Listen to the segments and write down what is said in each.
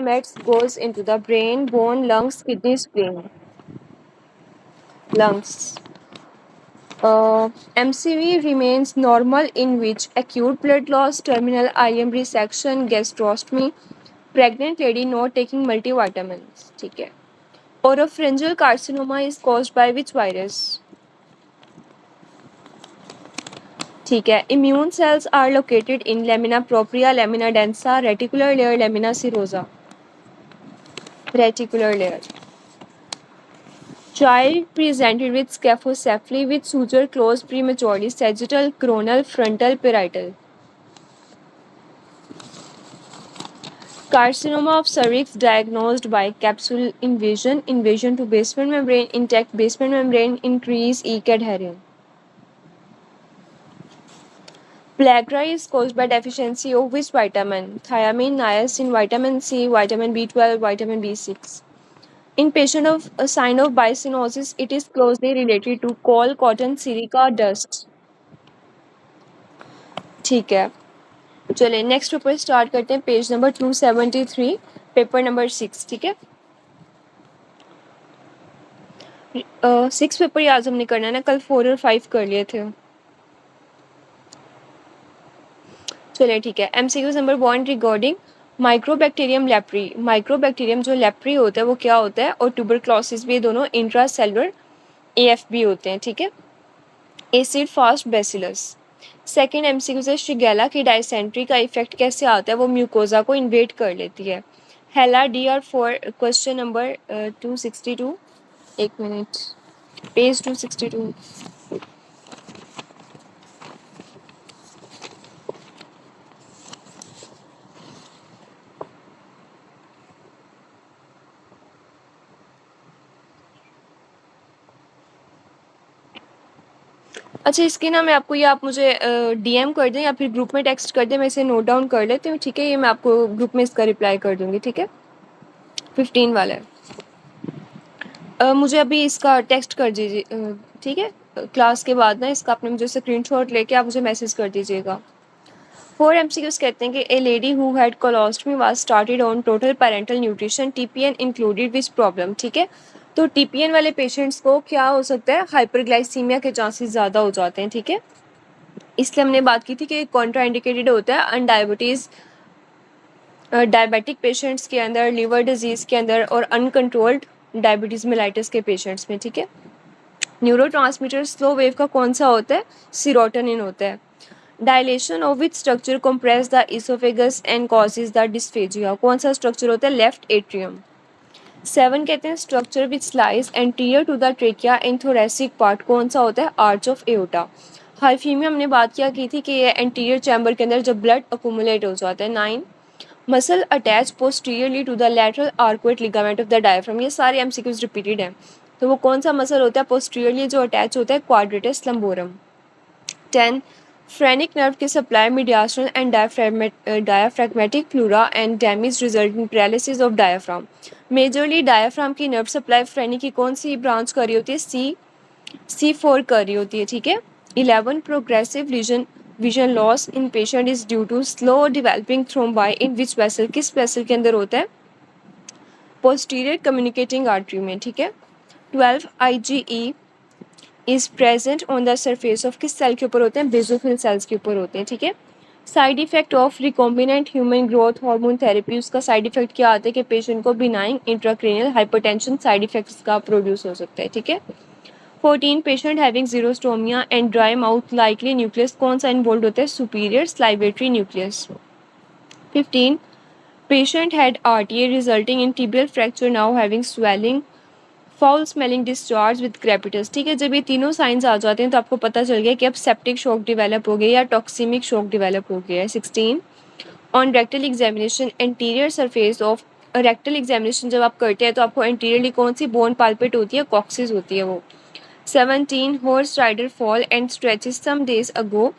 gametes goes into the brain, bone, lungs, kidney, spleen. Lungs. MCV remains normal in which acute blood loss, terminal IM resection, gastrostomy, pregnant lady not taking multivitamins. ठीक है. Oropharyngeal carcinoma is caused by which virus? ठीक है. Immune cells are located in lamina propria, lamina densa, reticular layer, lamina serosa. Reticular layer. Child presented with scephocephaly with suture closed prematurely, sagittal, coronal, frontal, parietal. Carcinoma of cervix diagnosed by capsule invasion, invasion to basement membrane, intact basement membrane, increase EK adherence. Plaque dry is caused by deficiency of which vitamin? Thiamine, niacin, vitamin C, vitamin B12, vitamin B6. In patient of a sign of biocinosis, it is closely related to coal, cotton, silica, dust. ठीक है. चलिए next paper start करते हैं. Page number 273, paper number 6. ठीक है. 6 paper आज हमने करना है ना, कल 4 और 5 कर लिए थे. चलिए ठीक है. MCQ number 1 regarding mycobacterium leprae. Mycobacterium जो लेप्री होता है वो क्या होता है, और ट्यूबरक्लोसिस भी दोनों इंट्रासेलुलर AFB होते हैं. ठीक है. Acid fast bacillus. Second MCQ से शिगेला की डायसेंट्री का इफेक्ट कैसे आता है, वो म्यूकोजा को इन्वेट कर लेती है. हेला DR4 क्वेश्चन नंबर 262. एक मिनट, पेज 262. अच्छा, इसकी ना मैं आपको, ये आप मुझे DM कर दें या फिर ग्रुप में टेक्स्ट कर दें, मैं इसे नोट डाउन कर लेती हूँ. ठीक है. ये मैं आपको ग्रुप में इसका रिप्लाई कर दूँगी. ठीक है. 15 वाला है. मुझे अभी इसका टेक्स्ट कर दीजिए. ठीक है. क्लास के बाद ना इसका आपने मुझे स्क्रीनशॉट लेके आप मुझे मैसेज कर दीजिएगा. 4 MCQs कहते हैं कि ए lady who had colostomy was started on total parental nutrition, TPN included which problem. ठीक है. तो TPN वाले पेशेंट्स को क्या हो सकता है, हाइपरग्लाइसीमिया के चांसेस ज़्यादा हो जाते हैं. ठीक है. इसलिए हमने बात की थी कि कॉन्ट्रा इंडिकेटेड होता है अन डायबिटीज़, डायबिटिक पेशेंट्स के अंदर, लिवर डिजीज़ के अंदर, और अनकंट्रोल्ड डायबिटीज़ मेलाइटिस के पेशेंट्स में. ठीक है. न्यूरोट्रांसमीटर स्लो वेव का कौन सा होता है, सीरोटोनिन होता है. Dilation of which structure compress the oesophagus and causes the dysphagia. कौन सा स्ट्रक्चर होता है, लेफ्ट एट्रियम. 7 कहते हैं structure which slice anterior to the trachea in thoracic part. कौन सा होता है, आर्च ऑफ एओटा. हाइफीमिया हमने बात क्या की थी कि ये एंटीरियर चैम्बर के अंदर जब ब्लड अकोमुलेट हो जाता है. 9 muscle attach posteriorly to the lateral arcuate ligament of the diaphragm. ये सारे MCQs रिपीटेड हैं. तो वो कौन सा मसल होता है पोस्टीरियरली जो अटैच होता है, क्वाड्रेटस लंबोरम. 10 फ्रेनिक नर्व की supply mediastinal and diaphragmatic pleura and damage result in paralysis of diaphragm. Majorly diaphragm की नर्व सप्लाई फ्रेनिक की कौन सी ब्रांच कर रही होती है, C4 कर रही होती है. ठीक है. 11 progressive vision loss in patient is due to slow developing thrombi in which vessel. किस वेसल के अंदर होता है, पोस्टीरियर कम्युनिकेटिंग आर्टरी में. ठीक है. 12 IgE is present on the surface of किस सेल के ऊपर होते हैं, बेसोफिल सेल्स के ऊपर होते हैं. ठीक है. Side effect of recombinant human growth hormone therapy. उसका साइड इफेक्ट क्या आता है कि पेशेंट को benign intracranial hypertension side effects का प्रोड्यूस हो सकता है. ठीक है. 14 patient having xerostomia and dry mouth likely nucleus. कौन सा इन्वॉल्व होता है, superior salivatory nucleus. 15 patient had RTA resulting in tibial fracture now having swelling, foul smelling discharge with crepitus. ठीक है. जब ये तीनों साइंस आ जाते हैं तो आपको पता चल गया कि अब सेप्टिक शॉक डिवेलप हो गया या टॉक्सिमिक शॉक डिवेलप हो गया है. 16 on rectal examination anterior surface of, rectal examination जब आप करते हैं तो आपको एंटीरियरली कौन सी बोन पाल्पेट होती है, कॉक्सिस होती है वो. 17 horse rider fall and stretches some days ago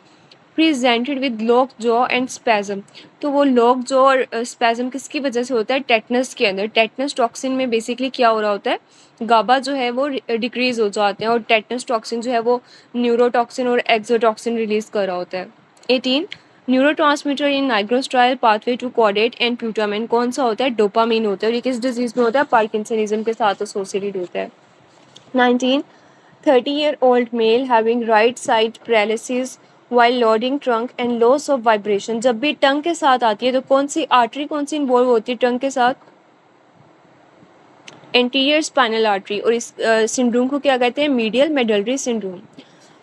presented with lock jaw and spasm. तो वो लॉक जॉ और स्पैजम किसकी वजह से होता है, टेटनस के अंदर. टेटनस टॉक्सिन में बेसिकली क्या हो रहा होता है, गाबा जो है वो डिक्रीज हो जाते हैं, और टेटनस टॉक्सिन जो है वो न्यूरोटॉक्सिन और एक्सोटॉक्सिन रिलीज कर रहा होता है. 18 neurotransmitter in nigrostriatal pathway to caudate and putamen कौन सा होता है? डोपामीन होता है। और ये किस डिजीज में होता है? पार्किंसनिज्म के साथ एसोसिएटेड होता है। 19 30-year-old male having right side paralysis while loading trunk and loss of vibration। जब भी टंग के साथ आती है तो कौन सी आर्टरी कौन सी इन्वॉल्व होती है टंग के साथ? Anterior spinal artery. और इस सिंड्रोम को क्या कहते हैं? Medial medullary syndrome.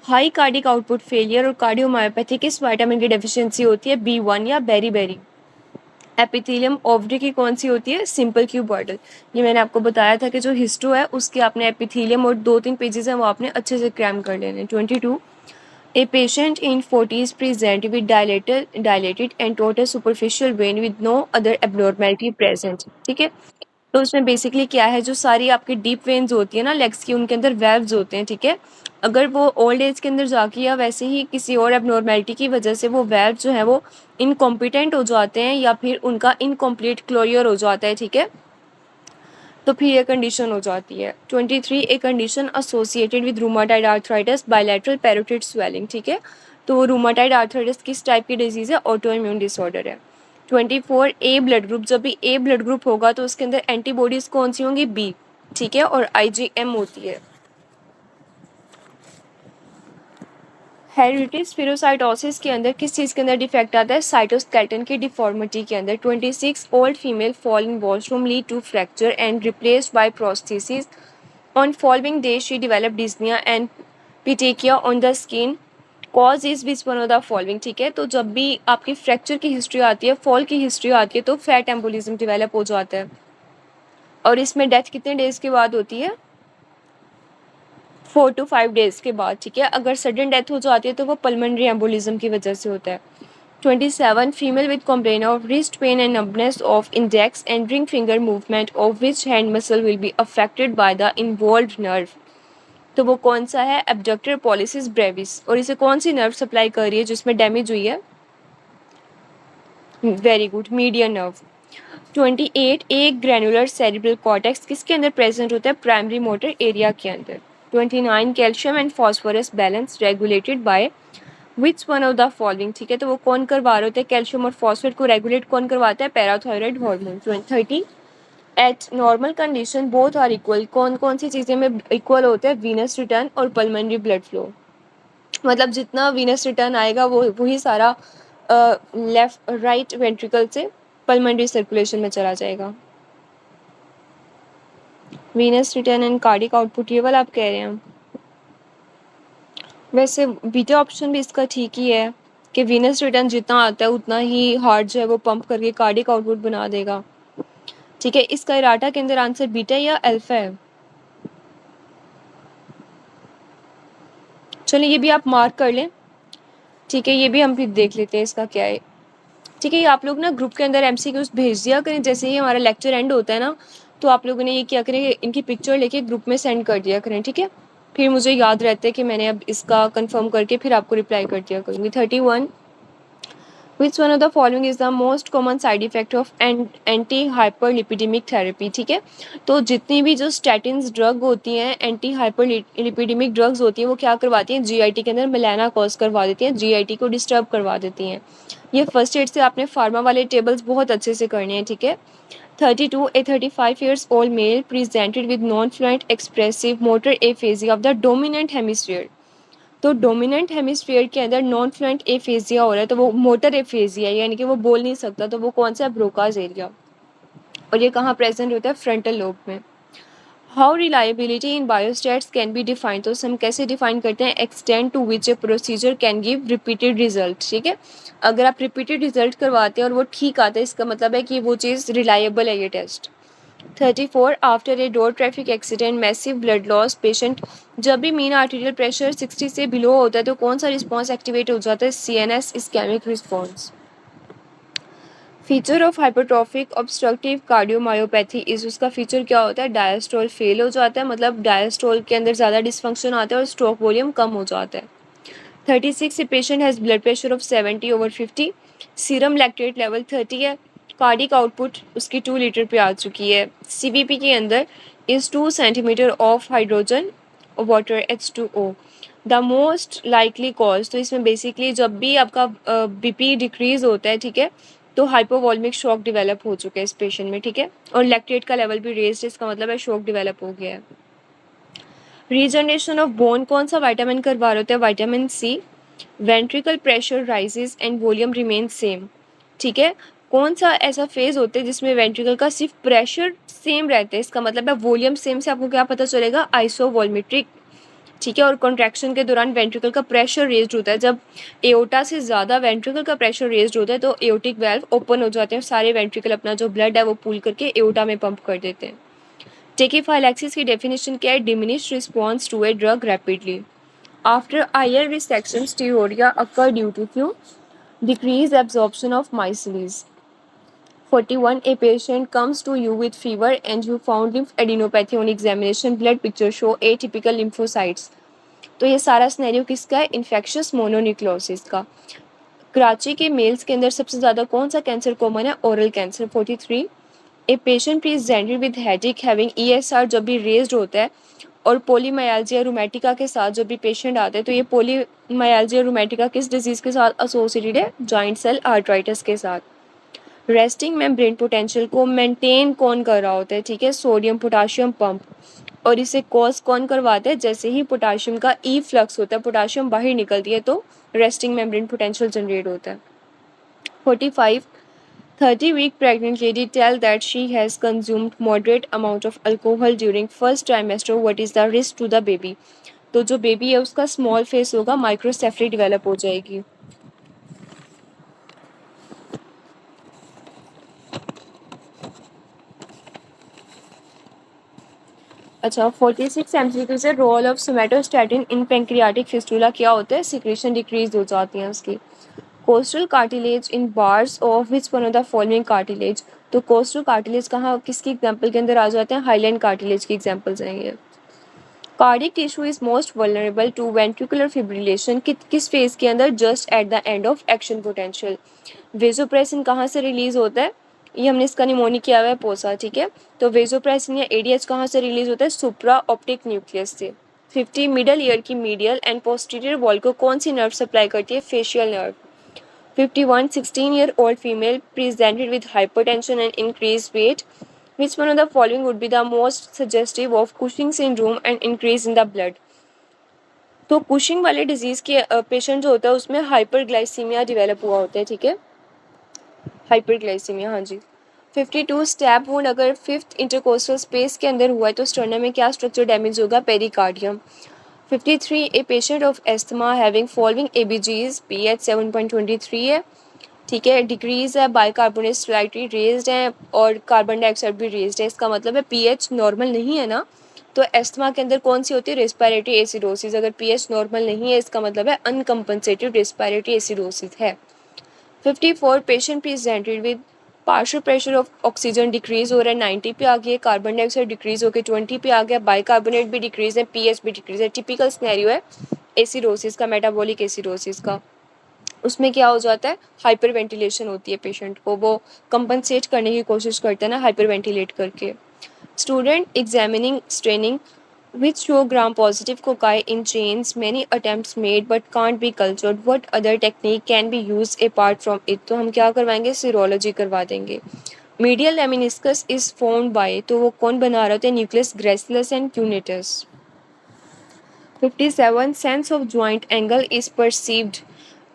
High cardiac output failure और कार्डियोमायोपैथी किस विटामिन की डेफिशिएंसी होती है? B1 या बेरी। एपिथेलियम ओवरी की कौन सी होती है? Simple cuboidal. ये मैंने आपको बताया था कि जो हिस्टो है उसके आपने एपिथेलियम और 2-3 पेजेस हैं वो आपने अच्छे से क्रैम कर लेने। 22 A patient in 40s present with dilated and total superficial vein with no other abnormality present। ठीक है, तो उसमें बेसिकली क्या है, जो सारी आपकी डीप वेन्स होती है ना लेग्स की, उनके अंदर वेल्व्स होते हैं। ठीक है, अगर वो ओल्ड एज के अंदर जाके या वैसे ही किसी और एबनॉर्मेलिटी की वजह से वो वेल्व जो है वो इनकॉम्पिटेंट हो जाते हैं या फिर उनका इनकम्प्लीट क्लोरियर हो जाता है, ठीक है, तो फिर ये कंडीशन हो जाती है। 23 a condition associated with rheumatoid arthritis bilateral parotid swelling. ठीक है, तो रूमाटाइड आर्थराइटिस किस टाइप की डिजीज़ है? ऑटो इम्यून डिसऑर्डर है। 24 ए ब्लड ग्रुप, जब भी ए ब्लड ग्रुप होगा तो उसके अंदर एंटीबॉडीज़ कौन सी होंगी? बी। ठीक है, और IgM होती है। हेरिडिटी स्फीरोसाइटोसिस के अंदर किस चीज़ के अंदर डिफेक्ट आता है? साइटोस्केलेटन की डिफॉर्मिटी के अंदर। 26 old female fall in washroom lead to fracture and replaced by prosthesis. On following day she develop dyspnoea and petechiae on the skin. Cause is which one of the following. ठीक है, तो जब भी आपकी fracture की history आती है, fall की हिस्ट्री आती है, तो फैट एम्बोलिज्म डेवलप हो जाता है। और इसमें डेथ कितने डेज के बाद होती है? 4 to 5 डेज के बाद। ठीक है, अगर सडन डेथ हो जाती है तो वो पल्मोनरी एम्बोलिज्म की वजह से होता है। 27 female with complain of wrist pain and numbness of index and ring finger movement of which hand muscle will be affected by the involved nerve. तो वो कौन सा है? Abductor pollicis brevis. और इसे कौन सी नर्व सप्लाई कर रही है जिसमें डैमेज हुई है? Very good, median nerve. 28 एक ग्रैनुलर सेरिब्रल कॉर्टेक्स किसके अंदर प्रेजेंट होता है? प्राइमरी मोटर एरिया के अंदर। 29 calcium and phosphorus balance regulated by which one of the following. ठीक है, तो वो कौन करवा रहे होते हैं? कैल्शियम और फॉस्फेट को रेगुलेट कौन करवाता है? Parathyroid hormone. 30 at normal condition both are equal, कौन कौन सी चीज़ें में इक्वल होते हैं? वीनस रिटर्न और पल्मोनरी ब्लड फ्लो। मतलब जितना वीनस रिटर्न आएगा वो वही सारा लेफ्ट राइट वेंट्रिकल से पल्मोनरी सर्कुलेशन में चला जाएगा। Venous return and cardiac output, ये वाला आप कह रहे हैं? वैसे बीटा ऑप्शन भी इसका ठीक ही है कि वीनस रिटर्न जितना आता है उतना ही हार्ट जो है वो पंप करके कार्डिक आउटपुट बना देगा। ठीक है, इसका इराटा के अंदर आंसर बीटा या अल्फा है? चलिए ये भी आप मार्क कर लें। ठीक है, ये भी हम फिर देख लेते हैं इसका क्या है। ठीक है, ये आप लोग ना ग्रुप के अंदर MCQs भेज दिया करें। जैसे ही हमारा लेक्चर एंड होता है ना, तो आप लोगों ने ये क्या करें, इनकी पिक्चर लेके ग्रुप में सेंड कर दिया करें। ठीक है, फिर मुझे याद रहता है कि मैंने अब इसका कंफर्म करके फिर आपको रिप्लाई कर दिया करूँगी। 31 which one of the following is the most common side effect of anti hyperlipidemic therapy. ठीक है, तो जितनी भी जो स्टैटिन्स ड्रग होती हैं, एंटी हाइपरलिपिडेमिक ड्रग्स होती हैं, वो क्या करवाती हैं? GIT के अंदर मिलाना कॉज करवा देती हैं, GIT को डिस्टर्ब करवा देती हैं। ये फर्स्ट एड से आपने फार्मा वाले टेबल्स बहुत अच्छे से करने हैं। ठीक है, 32 a 35 years old male presented with non-fluent expressive motor aphasia of the dominant hemisphere। तो डोमिनेंट हेमिस्फीयर के अंदर नॉन फ्लुएंट एफेजिया हो रहा है, तो वो मोटर एफेजिया यानी कि वो बोल नहीं सकता, तो वो कौन सा है? Broca's area. और ये कहाँ प्रेजेंट होता है? फ्रंटल लोब में। How reliability in biostats can be defined, तो हम कैसे डिफाइन करते हैं? Extend to which a procedure can give repeated result. ठीक है, अगर आप रिपीटेड रिजल्ट करवाते हैं और वो ठीक आता है, इसका मतलब है कि वो चीज़ रिलायबल है ये test. 34 after a door traffic accident massive blood loss patient, जब भी मीन आर्टीरियल प्रेशर 60 से बिलो होता है तो कौन सा रिस्पॉन्स एक्टिवेट हो जाता है? CNS ischemic response. Feature of hypertrophic obstructive cardiomyopathy is, उसका फीचर क्या होता है? डायस्टोल फेल हो जाता है, मतलब डायस्टोल के अंदर ज़्यादा डिसफंक्शन आता है और स्ट्रोक वॉल्यूम कम हो जाता है। 36 a patient has blood pressure of 70/50, serum lactate level 30 है, कार्डिक आउटपुट उसकी 2 लीटर पे आ चुकी है। CVP के अंदर is 2 centimetre of hydrogen water H2O। The most likely cause, तो इसमें बेसिकली जब भी आपका बीपी डिक्रीज होता है, ठीक है, तो हाइपोवॉल्मिक शॉक डेवलप हो चुका है इस पेशेंट में, ठीक है, और लैक्टेट का लेवल भी रेज्ड, इसका मतलब है शॉक डेवलप हो गया है। रीजनरेशन ऑफ बोन कौन सा विटामिन करवा रहे होते हैं? Vitamin C. Ventricle pressure rises and volume remain same, ठीक है, कौन सा ऐसा फेज होता है जिसमें वेंट्रिकल का सिर्फ प्रेशर सेम रहता है, इसका मतलब है वॉल्यूम सेम से आपको क्या पता चलेगा? आइसोवॉल्मेट्रिक, ठीक है, और कॉन्ट्रैक्शन के दौरान वेंट्रिकल का प्रेशर रेज्ड होता है, जब एओटा से ज़्यादा वेंट्रिकल का प्रेशर रेज्ड होता है तो एओटिक वेल्व ओपन हो जाते हैं, सारे वेंट्रिकल अपना जो ब्लड है वो पुल करके एओटा में पंप कर देते हैं। टेकीफाइलैक्सिस की डेफिनेशन क्या है? Diminished response to a drug rapidly. After ileal resection steatorrhoea occur due to क्यों? Decrease absorption of micelles. 41 a patient comes to you with fever and you found lymphadenopathy on examination, blood picture show atypical lymphocytes। तो ये सारा scenario किसका है? Infectious mononucleosis का। कराची के mails के अंदर सबसे ज़्यादा कौन सा कैंसर कॉमन है? Oral cancer. 43 a patient presented with headache having ESR जब भी रेज्ड होता है, और पोलीमायाल्जिया रूमेटिका के साथ जब भी पेशेंट आते हैं, तो ये पोलीमायाल्जिया रूमेटिका किस डिजीज़ के साथ एसोसिएटेड है? जॉइंट सेल आर्थराइटिस के साथ। रेस्टिंग मेम्ब्रेन पोटेंशियल को मेंटेन कौन कर रहा होता है? ठीक है, सोडियम पोटाशियम पंप, और इसे कॉज कौन करवाता है? जैसे ही पोटाशियम का ई फ्लक्स होता है, पोटाशियम बाहर निकलती है, तो रेस्टिंग मेम्ब्रेन पोटेंशियल जनरेट होता है। 45 30-week pregnant lady tell that she has consumed moderate amount of alcohol during first trimester, what is the risk to the baby? तो जो बेबी है उसका स्मॉल फेस होगा, माइक्रोसेफली डेवलप हो जाएगी। अच्छा, 46 एमसीक्यू से role of somatostatin in pancreatic fistula क्या होता है? सिक्रेशन डिक्रीज हो जाती है उसकी। Costal cartilage in bars of which one of the following cartilage, तो कोस्टल कार्टिलेज कहाँ किसकी एग्जांपल के अंदर आ जाते हैं? हाईलैंड कार्टिलेज की एग्जांपल्स हैं ये। Cardiac tissue is most vulnerable to ventricular fibrillation, किस फेज के अंदर? Just at the end of action potential. Vasopressin कहाँ से रिलीज होता है? ये हमने इसका निमोनी किया हुआ है, पोसा, ठीक है, तो वेजोप्रेसिन या एडीएच कहाँ से रिलीज होता है? सुप्रा ऑप्टिक न्यूक्लियस से। 50 मिडल ईयर की मीडियल एंड पोस्टीरियर वॉल को कौन सी नर्व सप्लाई करती है? Facial nerve. 51 16-year-old female presented with hypertension and increased weight, which one of the following would be the most suggestive of Cushing syndrome and increase in the blood? तो Cushing वाले disease के patient जो होता है उसमें hyperglycaemia develop हुआ होता है, ठीक है, हाइपरग्लाइसीमिया, हाँ जी। 52 स्टैब वुंड अगर फिफ्थ इंटरकोस्टल स्पेस के अंदर हुआ है तो स्टर्नम में क्या स्ट्रक्चर डैमेज होगा? Pericardium. 53 a patient of asthma having following ABGs, pH 7.23 है, ठीक है, डिक्रीज है, बाइकार्बोनेट स्लाइटली रेज्ड है, और कार्बन डाइऑक्साइड भी रेज्ड है, इसका मतलब है पीएच नॉर्मल नहीं है ना, तो एस्थमा के अंदर कौन सी होती है? Respiratory acidosis. अगर पीएच नॉर्मल नहीं है इसका मतलब है अनकम्पनसेटेड रेस्पिरेटरी एसिडोसिस है। 54 patient presented with partial pressure of oxygen decrease हो रहा है, 90 पे आ गया, कार्बन डाइऑक्साइड डिक्रीज होकर 20 पे आ गया, बाइकार्बोनेट भी डिक्रीज है, पीएच भी डिक्रीज है। टिपिकल स्नैरियो है एसिडोसिस का, मेटाबॉलिक एसिडोसिस का। उसमें क्या हो जाता है? हाइपर वेंटिलेशन होती है, पेशेंट को वो कंपनसेट करने की कोशिश करते हैं ना, हाइपर वेंटिलेट करके। Student examining straining which show gram positive cocci in chains, many attempts made but can't be cultured, what other technique can be used apart from it? तो हम क्या करवाएंगे? सीरोलॉजी करवा देंगे। Medial lemniscus is formed by, तो वो कौन बना रहे होते हैं? Nucleus gracilis and cuneatus. 57 sense of joint angle is perceived,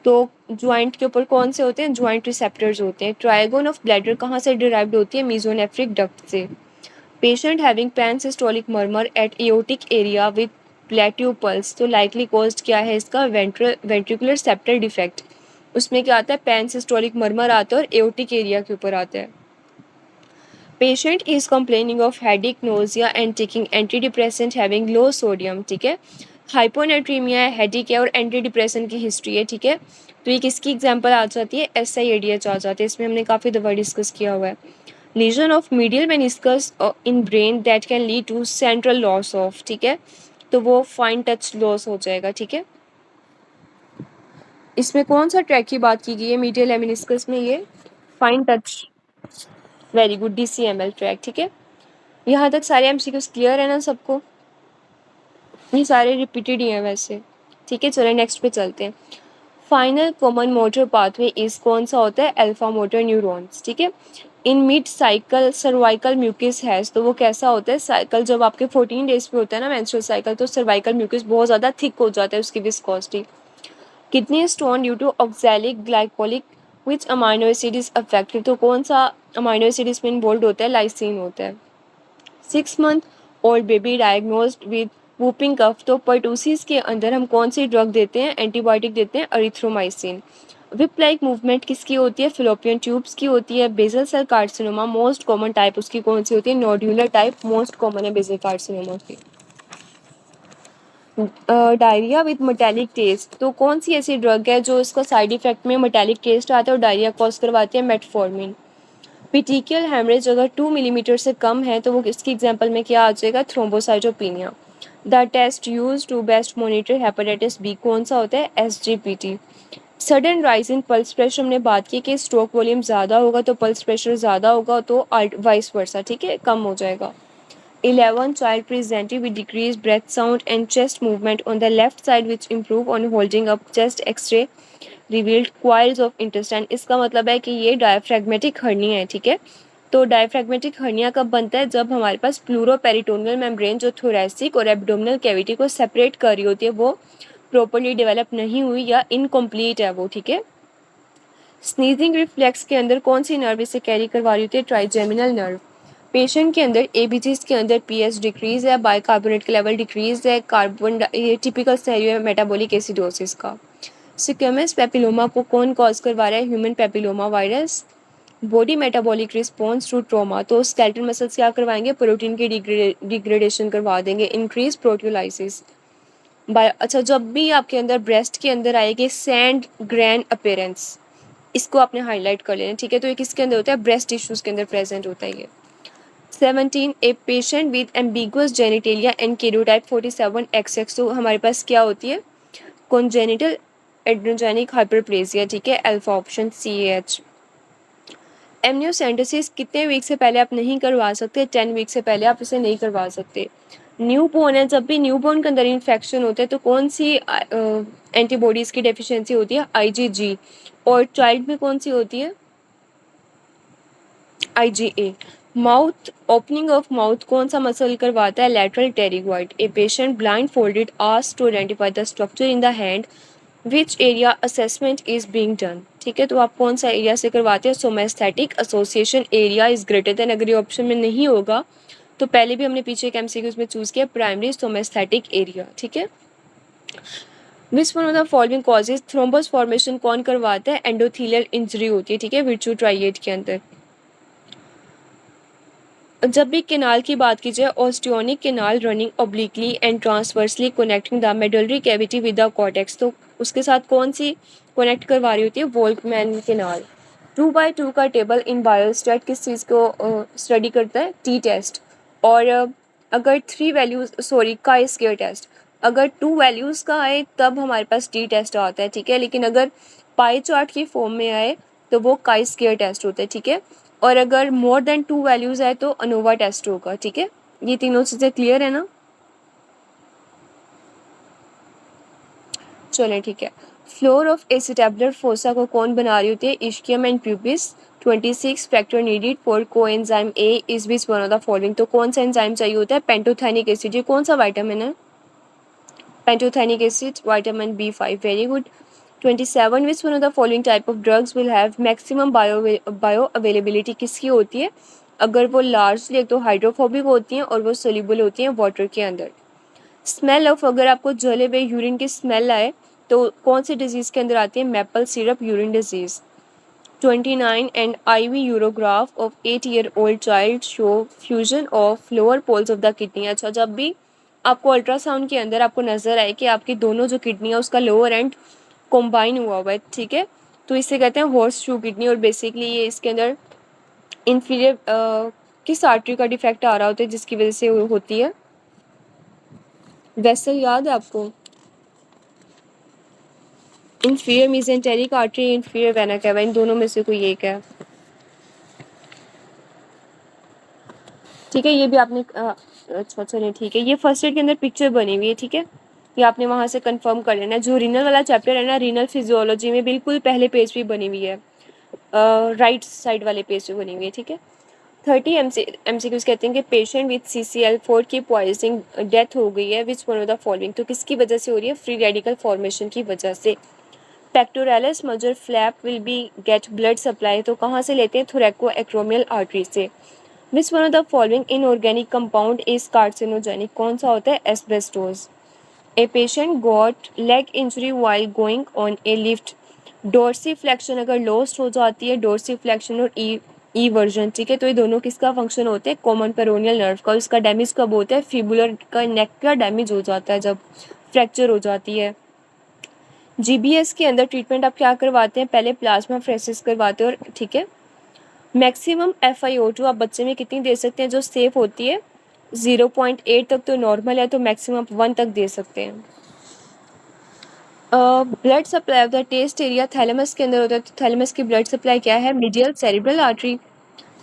तो ज्वाइंट के ऊपर कौन से होते हैं? ज्वाइंट रिसेप्टर्स होते हैं। ट्रायगोन ऑफ ब्लैडर कहाँ से डिराइव्ड होती है? मीजोनेफ्रिक डक्ट से। Patient having pansystolic murmur at aortic area with plateau pulse, तो लाइकली कॉज्ड क्या है इसका? Ventricular septal defect. उसमें क्या आता है? पैनसिस्टोलिक मर्मर आता है और एओटिक एरिया के ऊपर आता है। Patient is complaining of headache, nausea and taking anti depressant having low sodium, ठीक है, हाइपोनेट्रीमिया है, हेडेक है और एंटी डिप्रेसेंट की हिस्ट्री है, ठीक है, तो ये किसकी एग्जाम्पल आ जाती है? SIADH आ जाती है, इसमें हमने काफ़ी दफ़ा डिस्कस किया हुआ है। Lesion of medial meniscus in brain that can lead to central loss of, ठीक है, तो वो फाइन टच लॉस हो जाएगा, ठीक है। इसमें कौन सा ट्रैक की बात की गई है मीडियल मेनिस्कस में? ये fine touch, very good, DCML track, ठीक है। यहाँ तक सारे MCQs क्लियर है ना सबको? ये सारे रिपीटेड ही हैं वैसे। ठीक है, चलो नेक्स्ट पे चलते हैं। फाइनल कॉमन मोटर पाथवे इस कौन सा होता है? Alpha motor neurons. ठीक है, in mid cycle cervical mucus has, तो वो कैसा होता है? साइकिल जब आपके 14 डेज पे होता है ना मेंस्ट्रुअल साइकिल, तो सर्वाइकल म्यूकस बहुत ज़्यादा थिक हो जाता है, उसकी viscosity. Kidney stone due to oxalic glycolic which amino acid is affected, तो कौन सा अमाइनो एसिड इसमें इन्वॉल्व होता है? लाइसिन होता है। 6 month old baby diagnosed with whooping cough, तो पर्टूसिस के अंदर हम कौन सी ड्रग देते हैं? एंटीबायोटिक देते हैं, अरिथ्रोमाइसिन। विप लाइक मूवमेंट किसकी होती है? फिलोपियन ट्यूब्स की होती है। Basal cell carcinoma most common type उसकी कौन सी होती है? नोड्यूलर टाइप मोस्ट कॉमन है बेसल कार्सिनोमा की। डायरिया विद मेटालिक टेस्ट, तो कौन सी ऐसी ड्रग है जो इसका साइड इफेक्ट में मेटालिक टेस्ट आता है और डायरिया कॉज करवाती है? मेटफॉर्मिन। पिटिकियल हेमरेज अगर 2 मिलीमीटर से कम है तो वो इसकी एग्जांपल में क्या आ जाएगा? Thrombocytopenia. The test use to best monitor hepatitis B कौन सा होता है? SGPT। Sudden rise in pulse pressure, हमने बात की कि स्ट्रोक वॉल्यूम ज़्यादा होगा तो पल्स प्रेशर ज़्यादा होगा, तो वाइस वर्सा, ठीक है, कम हो जाएगा। 11 child presented with decreased breath sound and chest movement on the left side which improve on holding up chest x-ray revealed coils of intestine, इसका मतलब है कि ये डायफ्रैग्मेटिक हर्निया है। ठीक है, तो डायफ्रैग्मेटिक हर्निया कब बनता है? जब हमारे पास प्लूरोपेरिटोनियल मेम्ब्रेन जो थोरैसिक और एब्डोमिनल कैविटी को सेपरेट कर रही होती है वो प्रॉपर्ली डेवलप नहीं हुई या इनकम्प्लीट है वो। ठीक है, स्नीजिंग रिफ्लेक्स के अंदर कौन सी नर्व इसे कैरी करवा रही होती है? Trigeminal nerve. पेशेंट के अंदर एबीजीज के अंदर पीएच डिक्रीज है, बाइकार्बोनेट का लेवल डिक्रीज है, कार्बन ये टिपिकल सिनेरियो है मेटाबॉलिक एसिडोसिस का। सिक्वेमस पेपिलोमा को कौन कॉज करवा रहा है? Human papilloma virus. Body metabolic response to trauma, तो स्केलेटल मसल्स क्या करवाएंगे? प्रोटीन की डिग्रेडेशन करवा देंगे। इंक्रीज प्रोटियोलाइसिस बाय, अच्छा, जब भी आपके अंदर ब्रेस्ट के अंदर आएगी सैंड ग्रैन अपीयरेंस, इसको आपने हाईलाइट कर लेना। ठीक है, तो ये किसके अंदर होता है? ब्रेस्ट टिश्यूज के अंदर प्रेजेंट होता है ये। 17 a patient with ambiguous genitalia and karyotype 47XX, तो हमारे पास क्या होती है? Congenital adrenergic hyperplasia. ठीक है, अल्फा ऑप्शन CH। एमनियोसेंटेसिस कितने वीक से पहले आप नहीं करवा सकते? 10 वीक से पहले आप इसे नहीं करवा सकते। न्यू बोर्न है, जब भी न्यू बोर्न के अंदर इन्फेक्शन होता है तो कौन सी एंटीबॉडीज़ की डेफिशिएंसी होती है? IgG। और चाइल्ड में कौन सी होती है? IgA। Mouth opening of mouth कौन सा मसल करवाता है? Lateral pterygoid. A patient blindfolded asked to identify the structure in the hand which area assessment is being done. ठीक है, तो आप कौन सा एरिया से करवाते हैं? Somesthetic association area is greater than, अगर ये ऑप्शन में नहीं होगा तो पहले भी हमने पीछे एक MCQ में चूज किया प्राइमरी सोमेस्थेटिक एरिया। ठीक है, which one of the following causes thrombus formation कौन करवाता है? एंडोथेलियल इंजरी होती है। ठीक है, विर्चू ट्राइएट के अंदर। जब भी केनाल की बात की जाए, osteonic canal running obliquely and transversely connecting the medullary cavity with the cortex, तो उसके साथ कौन सी कनेक्ट करवा रही होती है? Volkman canal. 2/2 का टेबल इन बायोस्टैट किस चीज़ को स्टडी करता है? T test. और अगर 3 values, sorry, chi square test, अगर 2 वैल्यूज़ का आए तब हमारे पास टी टेस्ट आता है। ठीक है, लेकिन अगर पाई चार्ट की फॉर्म में आए तो वो का स्क्वायर टेस्ट होता है। ठीक है, और अगर मोर देन 2 वैल्यूज़ आए तो अनोवा टेस्ट होगा। ठीक है, ये तीनों चीज़ें क्लियर है ना? चलें, ठीक है। फ्लोर ऑफ एसिटेबुलर फोसा को कौन बना रही होती है? Ischium and pubis. 26 factor needed for coenzyme A is which one of the following, तो कौन सा एंजाइम चाहिए होता है? Pantothenic acid. ये कौन सा विटामिन है? Pantothenic acid, vitamin B5, very good. 27 which one of the following type of drugs will have maximum bioavailability, किसकी होती है? अगर वो लार्जली एक तो हाइड्रोफोबिक होती हैं और वो सोल्यूबल होती हैं वाटर के अंदर। स्मेल ऑफ, अगर आपको जले हुए यूरिन की स्मेल आए तो कौन सी डिजीज़ के अंदर आती है? Maple syrup urine disease. 29 and IV urograph of 8-year-old child show fusion of lower poles of the kidney. अच्छा, जब भी आपको अल्ट्रासाउंड के अंदर आपको नज़र आए कि आपकी दोनों जो किडनी है उसका लोअर एंड कॉम्बाइन हुआ हुआ है, ठीक है, तो इसे कहते हैं हॉर्स शू किडनी। और बेसिकली ये इसके अंदर इन्फीरियर किस आर्टरी का डिफेक्ट आ रहा होता है जिसकी वजह से होती है? वेसल याद है आपको? Inferior mesenteric artery, inferior vena cava, इन दोनों में से कोई एक है। ठीक है, ये भी आपने अच्छा चलिए ठीक है, ये फर्स्ट एड के अंदर पिक्चर बनी हुई है। ठीक है, ये आपने वहाँ से कंफर्म कर लेना है। जो रीनल वाला चैप्टर है ना, रीनल फिजियोलॉजी में बिल्कुल पहले पेज पे बनी हुई है, राइट साइड वाले पेज पे बनी हुई है, ठीक है। 30 MCQs कहते हैं कि पेशेंट विथ CCl4 की पॉइजनिंग डेथ हो गई है, which one of the following, तो किसकी वजह से हो रही है? फ्री रेडिकल फॉर्मेशन की वजह से। Pectoralis major flap will be get blood supply, तो कहाँ से लेते हैं? थोरैको एक्रोमियल आर्टरी से। Which one of the following inorganic compound is carcinogenic, कौन सा होता है? Asbestos. A patient got leg injury while going on a lift, dorsiflexion अगर लॉस्ट हो जाती है, डोर्सीफ्लेक्शन और ई वर्जन, ठीक है, तो ये दोनों किसका फंक्शन होते हैं? कॉमन पेरोनियल नर्व का। इसका डैमेज कब होता है? फिबुलर का नेक का डैमेज हो जाता है जब फ्रैक्चर हो जाती है। GBS के अंदर ट्रीटमेंट आप क्या करवाते हैं? पहले प्लाज्मा फ्रेसिस करवाते हैं, और ठीक है। मैक्सिमम FiO2 आप बच्चे में कितनी दे सकते हैं जो सेफ होती है? 0.8 तक तो नॉर्मल है, तो मैक्सिमम 1 तक दे सकते हैं। Blood supply of the test area thalamus के अंदर होता है, तो थैलेमस की ब्लड सप्लाई क्या है? Medial cerebral artery.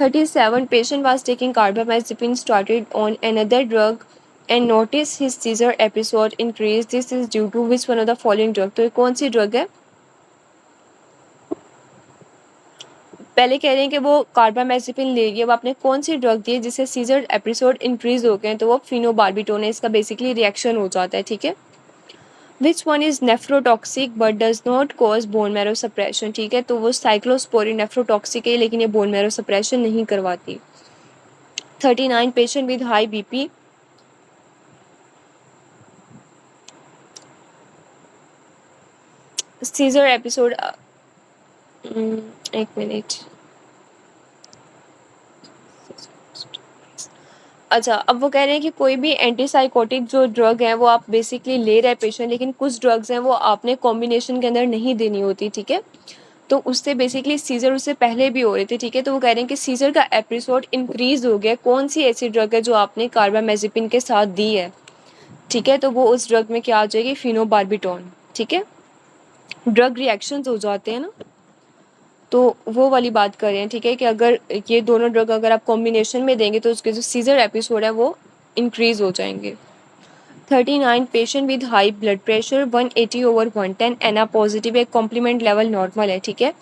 37 patient was taking carbamazepine started on another drug and notice his seizure episode increase, this is due to which one of the following drug, तो ये कौन सी ड्रग है? पहले कह रहे हैं कि वो कार्बामेज़ेपिन ले रही है, अब आपने कौन सी ड्रग दी है जिससे सीजर एपिसोड इंक्रीज हो गए हैं? तो वो फिनोबार्बिटोन है, इसका बेसिकली रिएक्शन हो जाता है, ठीक है। Which one is nephrotoxic but does not cause bone marrow suppression, ठीक है, तो वो साइक्लोस्पोरिन नेफ्रोटॉक्सिक है लेकिन ये बोन मैरो सप्रेशन नहीं करवाती। 39 patient with high BP seizure episode, एक मिनट, अच्छा, अब वो कह रहे हैं कि कोई भी एंटीसाइकोटिक जो ड्रग है वो आप बेसिकली ले रहे हैं पेशेंट, लेकिन कुछ ड्रग्स हैं वो आपने कॉम्बिनेशन के अंदर नहीं देनी होती, ठीक है, तो उससे बेसिकली सीजर उससे पहले भी हो रहे थे, ठीक है, तो वो कह रहे हैं कि सीजर का एपिसोड इंक्रीज हो गया, कौन सी ऐसी ड्रग है जो आपने कार्बामेज़ेपिन के साथ दी है, ठीक है, तो वो उस ड्रग में क्या आ जाएगी? फिनोबार्बिटोन, ठीक है। ड्रग रिएक्शंस हो जाते हैं ना, तो वो वाली बात कर रहे हैं, ठीक है, कि अगर ये दोनों ड्रग अगर आप कॉम्बिनेशन में देंगे तो उसके जो सीजर एपिसोड है वो इंक्रीज हो जाएंगे। 39 patient with high blood pressure 180/110 ANA positive है, कॉम्प्लीमेंट लेवल नॉर्मल है, ठीक है,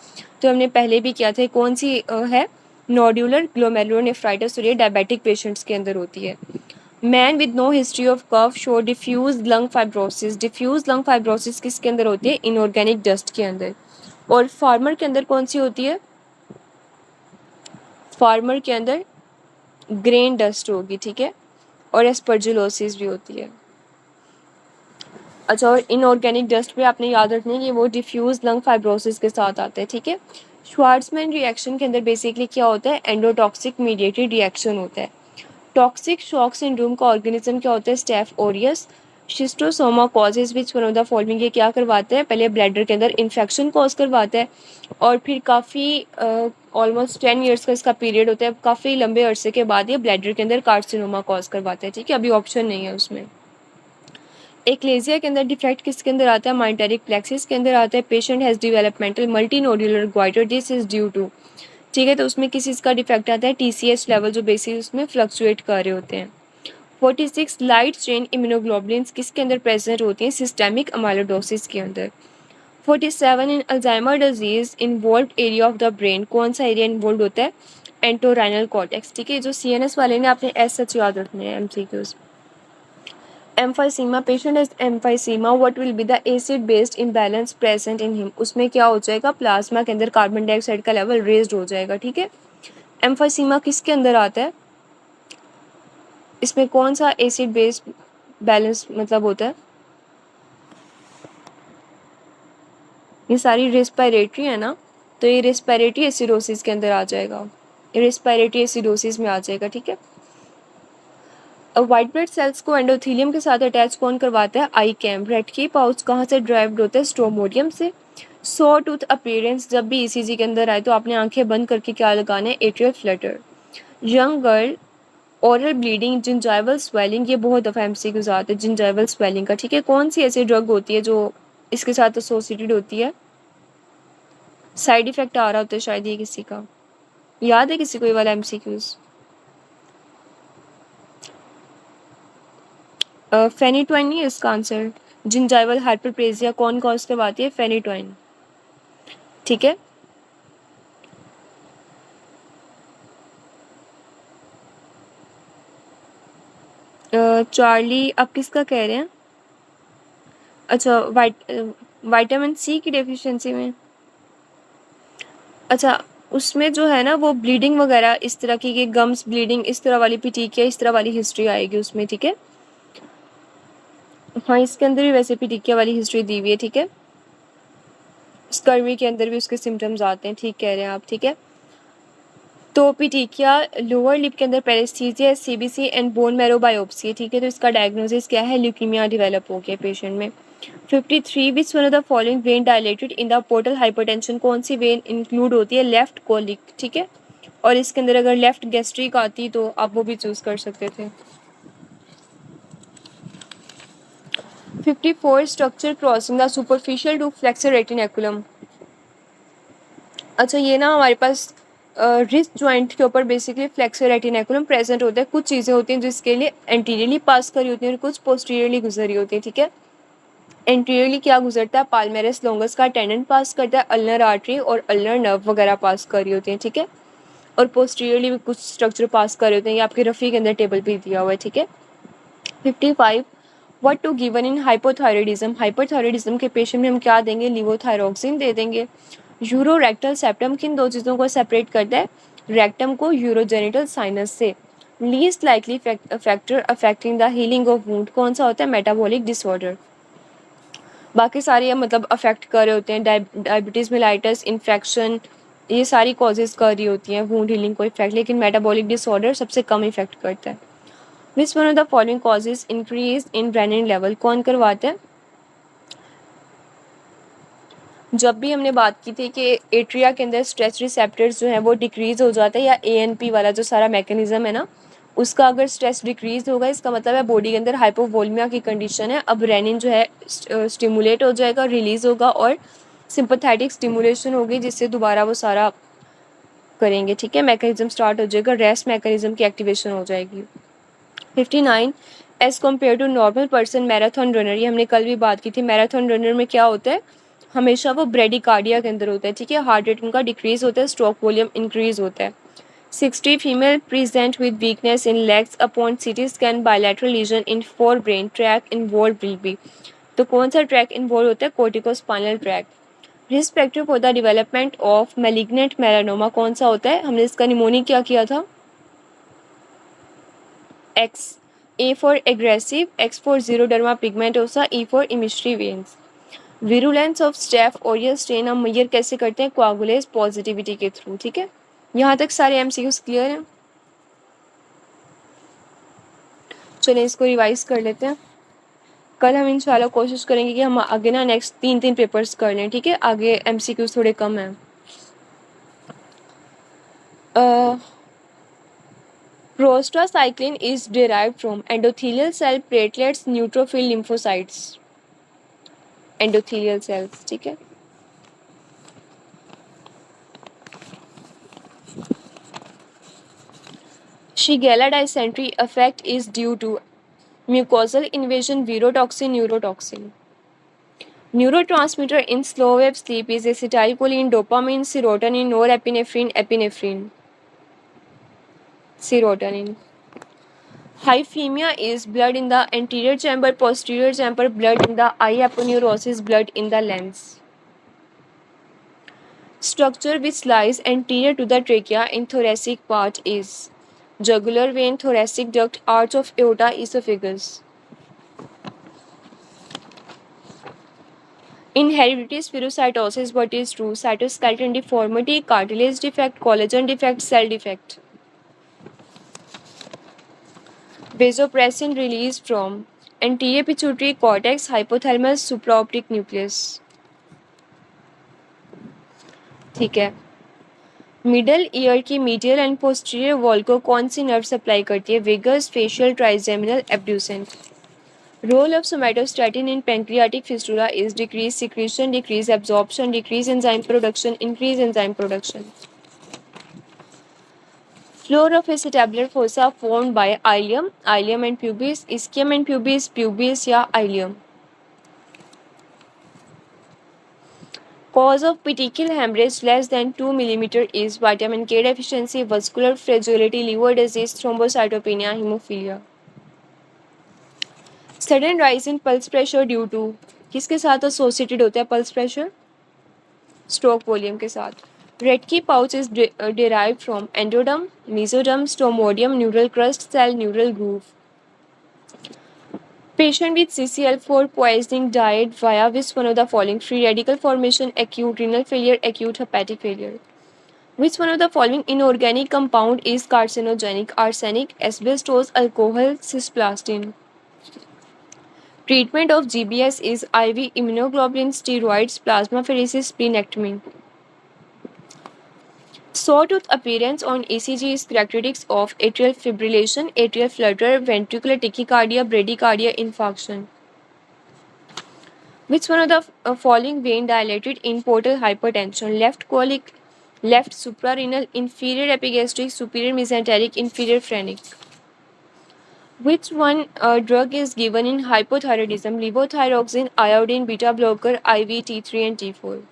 तो हमने पहले भी किया था, कौन सी है? नोड्यूलर ग्लोमेरुलोनेफ्राइटिस, और ये डायबिटिक पेशेंट्स के अंदर होती है। Man with no history of cough show diffuse lung fibrosis, diffuse lung fibrosis किसके अंदर होती है? इनऑर्गेनिक डस्ट के अंदर। और फार्मर के अंदर कौन सी होती है? फार्मर के अंदर ग्रेन डस्ट होगी, ठीक है, और एस्परजिलोसिस भी होती है। अच्छा, और इनऑर्गेनिक डस्ट भी आपने याद रखना है कि वो डिफ्यूज लंग फाइब्रोसिस के साथ आता है, ठीक है। श्वार्ट्जमैन रिएक्शन के अंदर बेसिकली क्या होता है? एंडोटॉक्सिक मीडिएटेड रिएक्शन होता है। टॉक्सिक शॉक सिंड्रोम का ऑर्गेनिज्म क्या होता है? Staph aureus. Schistosoma causes which one of the following, ये क्या करवाते हैं? पहले ब्लैडर के अंदर इन्फेक्शन कॉज करवाता है, और फिर काफ़ी ऑलमोस्ट 10 ईयर्स का इसका पीरियड होता है, काफ़ी लंबे अरसे के बाद ये ब्लैडर के अंदर कार्सिनोमा कॉज करवाता है, ठीक है, अभी ऑप्शन नहीं है उसमें। एक्लेजिया के अंदर डिफेक्ट किसके अंदर आता है? माइंटेरिक प्लेक्सिस के अंदर आता है। Patient has developmental multi nodular goitre, this is due to, ठीक है, तो उसमें किस चीज़ का डिफेक्ट आता है? TCH लेवल जो बेसिस उसमें फ्लक्चुएट कर रहे होते हैं। 46 लाइट चेन इम्यूनोग्लोबुलिन्स किसके अंदर प्रेजेंट होती हैं? सिस्टेमिक अमाइलोडोसिस के अंदर। 47 in Alzheimer disease involve area of the brain, कौन सा एरिया इन्वॉल्व होता है? एंटोराइनल कॉर्टेक्स, ठीक है, जो CNS वाले ने आपने ऐसा याद रखने हैं MCQs। Emphysema, patient is emphysema, what will be the acid based imbalance present in him, उसमें क्या हो जाएगा? प्लाज्मा के अंदर कार्बन डाइऑक्साइड का लेवल रेज्ड हो जाएगा, ठीक है। एम्फाइसीमा किसके अंदर आता है? इसमें कौन सा एसिड बेस्ड बैलेंस मतलब होता है? ये सारी रेस्पिरेटरी है ना, तो ये रेस्पिरेटरी एसिडोसिस के अंदर आ जाएगा, ये रेस्पिरेटरी एसिडोसिस में आ जाएगा, ठीक है। वाइट ब्लड सेल्स को एंडोथेलियम के साथ अटैच कौन करवाता है? I came. रेटकी पाउच कहाँ से ड्राइव्ड होता है? स्ट्रोमोडियम से। सो टूथ अपीयरेंस, जब भी ECG के अंदर आए तो आपने आंखें बंद करके क्या लगाना है? Atrial Flutter. Young girl oral bleeding, gingival swelling, ये बहुत दफ़ा MCQs आते हैं जिंजाइवल स्वेलिंग का, ठीक है, कौन सी ऐसी ड्रग होती है जो इसके साथ एसोसिएटेड होती है? साइड इफेक्ट आ रहा होता है शायद ये किसी का, याद है किसी को ये वाला MCQs? फेनिटोइन नहीं है इसका आंसर, जिंजाइवल हाइपरप्लेजिया कौन कॉज करवाती है? फेनिटोइन। ठीक है, चार्ली आप किसका कह रहे हैं? अच्छा, विटामिन सी की डेफिशिएंसी में। अच्छा, उसमें जो है ना वो ब्लीडिंग वगैरह इस तरह की गम्स ब्लीडिंग इस तरह वाली पीटीकिया इस तरह वाली हिस्ट्री आएगी उसमें। ठीक है, हाँ इसके अंदर भी वैसे पीटीकिया वाली हिस्ट्री दी हुई है। ठीक है, स्कर्वी के अंदर भी उसके सिम्टम्स आते हैं। ठीक कह रहे हैं आप। ठीक है, तो पीटीकिया लोअर लिप के अंदर paresthesia CBC and bone marrow biopsy है। ठीक है, तो इसका डायग्नोसिस क्या है? ल्यूकीमिया डेवलप हो गया पेशेंट में। 53 विच one of the following when dilated in the portal hypertension, कौन सी वेन इंक्लूड होती है? Left colic. ठीक है, और इसके अंदर अगर लेफ्ट गैस्ट्रिक आती तो आप वो भी चूज कर सकते थे। 54 structure crossing the superficial to flexor retinaculum. अच्छा, ये ना हमारे पास रिस्ट जॉइंट के ऊपर बेसिकली फ्लेक्सर रेटिनेकुलम प्रेजेंट होता है। कुछ चीज़ें होती हैं जिसके लिए एंटीरियरली पास करी होती हैं और कुछ पोस्टीरियरली गुजरी होती हैं। ठीक है, एंटीरियरली क्या गुजरता है? पाल्मेरस लोंगस का टेंडन पास करता है, अल्नर आर्टरी और अल्नर नर्व वगैरह पास करी होती हैं। ठीक है, और पोस्टीरियरली भी कुछ स्ट्रक्चर पास कर रहे होते हैं। ये आपके रफ़ी के अंदर टेबल पे दिया हुआ है। ठीक है, 55 what to given in hypothyroidism, hypothyroidism के पेशेंट में हम क्या देंगे? लिवोथायरोक्सिन दे देंगे। यूरो रेक्टल सेप्टम किन दो चीज़ों को सेपरेट करता है? रेक्टम को यूरोजेनिटल साइनस से। Least likely factor affecting the healing of wound कौन सा होता है? Metabolic disorder. बाकी सारे मतलब अफेक्ट कर रहे होते हैं, डायबिटीज़ मेलाइटस इन्फेक्शन, ये सारी कॉजेज़ कर रही होती हैं वुंड हीलिंग को इफेक्ट, लेकिन मेटाबॉलिक डिसऑर्डर सबसे कम इफेक्ट करता है। Which one of the following causes increase in renin level, कौन करवाते हैं? जब भी हमने बात की थी कि एट्रिया के अंदर स्ट्रेस रिसेप्टर्स जो हैं वो डिक्रीज़ हो जाता है, या एएनपी वाला जो सारा मैकेनिज्म है ना उसका अगर स्ट्रेस डिक्रीज होगा इसका मतलब है बॉडी के अंदर हाइपोवोल्मिया की कंडीशन है। अब रेनिन जो है स्टिमुलेट हो जाएगा, रिलीज़ होगा और सिंपैथेटिक स्टिमुलेशन होगी जिससे दोबारा वो सारा करेंगे। ठीक है, मैकेनिज्म स्टार्ट हो जाएगा, रेस्ट मैकेनिज्म की एक्टिवेशन हो जाएगी। 59 as compare to normal person marathon runner, ये हमने कल भी बात की थी। मैराथन रनर में क्या होता है? हमेशा वो ब्रेडिकार्डिया के अंदर होता है। ठीक है, हार्ट रेट उनका डिक्रीज होता है, स्ट्रोक वॉल्यूम इंक्रीज होता है। 60 female present with weakness in legs upon CT scan bilateral lesion in fore brain track involve will be, तो कौन सा ट्रैक इन्वॉल्व होता है? Corticospinal track. Respective for the development of malignant melanoma कौन सा होता है? हमने इसका निमोनिक क्या किया था? X. A for aggressive, X for xeroderma pigmentosa, E for emissary veins. Virulence of staph aureus strain हम मेजर कैसे करते हैं? कोआगुलेज पॉजिटिविटी के थ्रू। ठीक है, यहाँ तक सारे एमसीक्यूज क्लियर हैं। चलिए इसको रिवाइज कर लेते हैं। कल हम इंशाल्लाह कोशिश करेंगे कि हम आगे ना नेक्स्ट 3 पेपर्स कर लें। ठीक है, आगे एमसीक्यूज थोड़े कम हैं। Prostacyclin is derived from endothelial cell platelets neutrophil lymphocytes, endothelial cells. ठीक है, shigella dysentery effect is due to mucosal invasion, virotoxin, neurotoxin. Neurotransmitter in slow wave sleep is acetylcholine, dopamine, serotonin, norepinephrine, epinephrine. Serotonin. Hyphemia is blood in the anterior chamber, posterior chamber, blood in the eye, aponeurosis, blood in the lens. Structure which lies anterior to the trachea in thoracic part is jugular vein, thoracic duct, arch of aorta, esophagus. In hereditary spherocytosis, what is true? Cytoskeleton deformity, cartilage defect, collagen defect, cell defect. Vasopressin released from anterior pituitary cortex, hypothalamus, supraoptic nucleus. ठीक है, middle ear की medial and posterior wall को कौन सी nerve supply करती है? Vagus, facial, trigeminal, abducent. Role of somatostatin in pancreatic fistula is decrease secretion, decrease absorption, decrease enzyme production, increase enzyme production. Floor of acetabular fossa formed by ileum, ileum and pubis, ischium and pubis, pubis या ileum. Cause of petechial hemorrhage less than 2 mm is vitamin K deficiency, vascular fragility, liver disease, thrombocytopenia, hemophilia. Sudden rise in pulse pressure due to किसके साथ associated होता है pulse pressure? Stroke volume के साथ. Redkey pouch is derived from endoderm, mesoderm, stomodium, neural crust cell, neural groove. Patient with CCl4 poisoning died via which one of the following? Free radical formation, acute renal failure, acute hepatic failure. Which one of the following inorganic compound is carcinogenic? Arsenic, asbestos, alcohol, cisplatin. Treatment of GBS is IV immunoglobulin, steroids, plasmapheresis, splenectomy. Sawtooth appearance on ECG is characteristics of atrial fibrillation, atrial flutter, ventricular tachycardia, bradycardia, infarction. Which one of the following vein dilated in portal hypertension? Left colic, left suprarenal, inferior epigastric, superior mesenteric, inferior phrenic. Which one drug is given in hypothyroidism? Levothyroxine, iodine, beta blocker, IV, T3 and T4.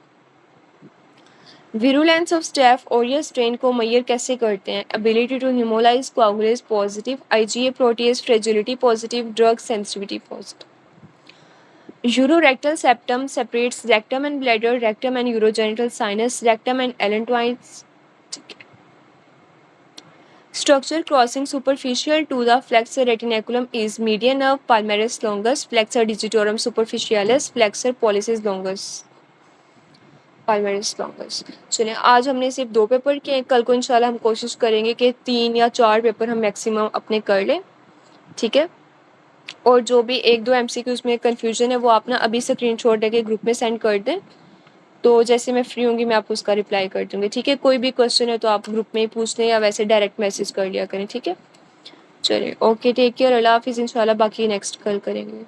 Virulence of staph aureus strain को measure कैसे करते हैं? Ability to hemolyze, coagulase positive, IgA protease fragility positive, drug sensitivity positive. Urorectal septum separates rectum and bladder, rectum and urogenital sinus, rectum and allantois. Structure crossing superficial to the flexor retinaculum is median nerve, palmaris longus, flexor digitorum superficialis, flexor pollicis longus. Palmaris longus. चलिए आज हमने सिर्फ 2 paper किए, कल को इंशाल्लाह हम कोशिश करेंगे कि 3 या 4 पेपर हम मैक्सिमम अपने कर लें, ठीक है. और जो भी 1-2 MCQs में कन्फ्यूजन है वो आप ना अभी स्क्रीनशॉट लेके ग्रुप में सेंड कर दें, तो जैसे मैं फ्री होंगी मैं आपको उसका रिप्लाई कर दूँगी, ठीक है. कोई भी क्वेश्चन है तो आप ग्रुप में ही पूछ लें या वैसे डायरेक्ट मैसेज कर लिया करें, ठीक है. चलिए ओके, टेक केयर, अल्लाह हाफिज़. इंशाल्लाह बाकी नेक्स्ट कल करेंगे.